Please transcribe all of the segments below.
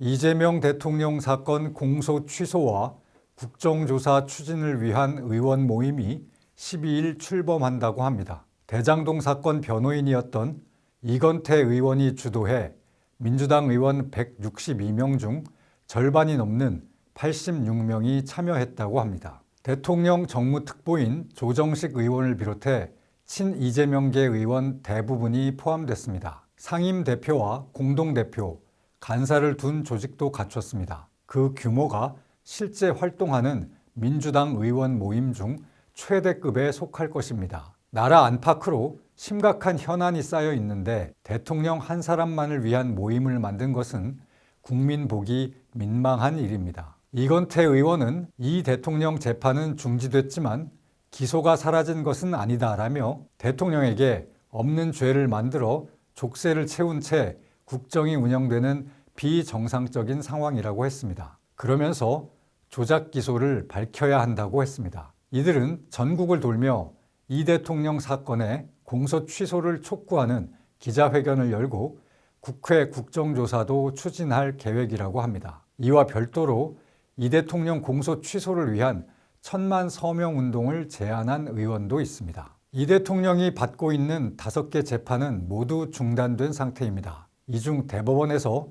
이재명 대통령 사건 공소 취소와 국정조사 추진을 위한 의원 모임이 12일 출범한다고 합니다. 대장동 사건 변호인이었던 이건태 의원이 주도해 민주당 의원 162명 중 절반이 넘는 86명이 참여했다고 합니다. 대통령 정무특보인 조정식 의원을 비롯해 친 이재명계 의원 대부분이 포함됐습니다. 상임대표와 공동대표, 간사를 둔 조직도 갖췄습니다. 그 규모가 실제 활동하는 민주당 의원 모임 중 최대급에 속할 것입니다. 나라 안팎으로 심각한 현안이 쌓여 있는데 대통령 한 사람만을 위한 모임을 만든 것은 국민 보기 민망한 일입니다. 이건태 의원은 이 대통령 재판은 중지됐지만 기소가 사라진 것은 아니다라며 대통령에게 없는 죄를 만들어 족쇄를 채운 채 국정이 운영되는 비정상적인 상황이라고 했습니다. 그러면서 조작 기소를 밝혀야 한다고 했습니다. 이들은 전국을 돌며 이 대통령 사건의 공소 취소를 촉구하는 기자회견을 열고 국회 국정조사도 추진할 계획이라고 합니다. 이와 별도로 이 대통령 공소 취소를 위한 1000만 서명 운동을 제안한 의원도 있습니다. 이 대통령이 받고 있는 5개 재판은 모두 중단된 상태입니다. 이 중 대법원에서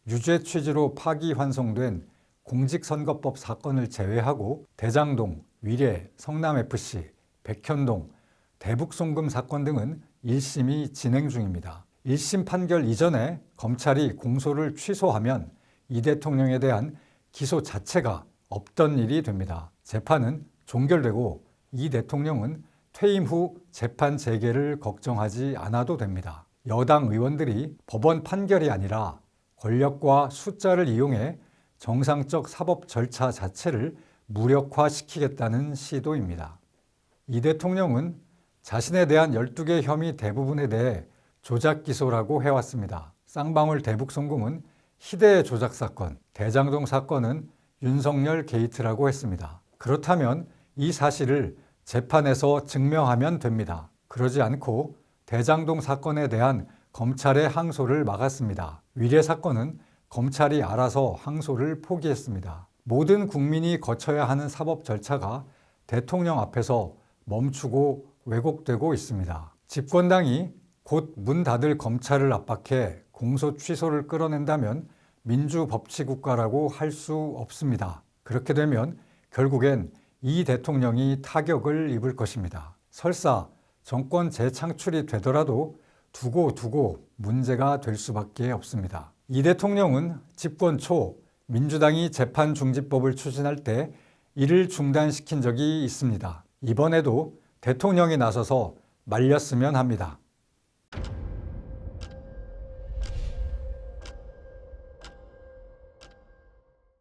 유죄 취지로 파기환송된 공직선거법 사건을 제외하고 대장동, 위례, 성남FC, 백현동, 대북송금 사건 등은 1심이 진행 중입니다. 1심 판결 이전에 검찰이 공소를 취소하면 이 대통령에 대한 기소 자체가 없던 일이 됩니다. 재판은 종결되고 이 대통령은 퇴임 후 재판 재개를 걱정하지 않아도 됩니다. 여당 의원들이 법원 판결이 아니라 권력과 숫자를 이용해 정상적 사법 절차 자체를 무력화시키겠다는 시도입니다. 이 대통령은 자신에 대한 12개 혐의 대부분에 대해 조작 기소라고 해왔습니다. 쌍방울 대북송금은 희대의 조작 사건, 대장동 사건은 윤석열 게이트라고 했습니다. 그렇다면 이 사실을 재판에서 증명하면 됩니다. 그러지 않고 대장동 사건에 대한 검찰의 항소를 막았습니다. 위례 사건은 검찰이 알아서 항소를 포기했습니다. 모든 국민이 거쳐야 하는 사법 절차가 대통령 앞에서 멈추고 왜곡되고 있습니다. 집권당이 곧 문 닫을 검찰을 압박해 공소 취소를 끌어낸다면 민주법치국가라고 할 수 없습니다. 그렇게 되면 결국엔 이 대통령이 타격을 입을 것입니다. 설사 정권 재창출이 되더라도 두고 문제가 될 수밖에 없습니다. 이 대통령은 집권 초 민주당이 재판중지법을 추진할 때 이를 중단시킨 적이 있습니다. 이번에도 대통령이 나서서 말렸으면 합니다.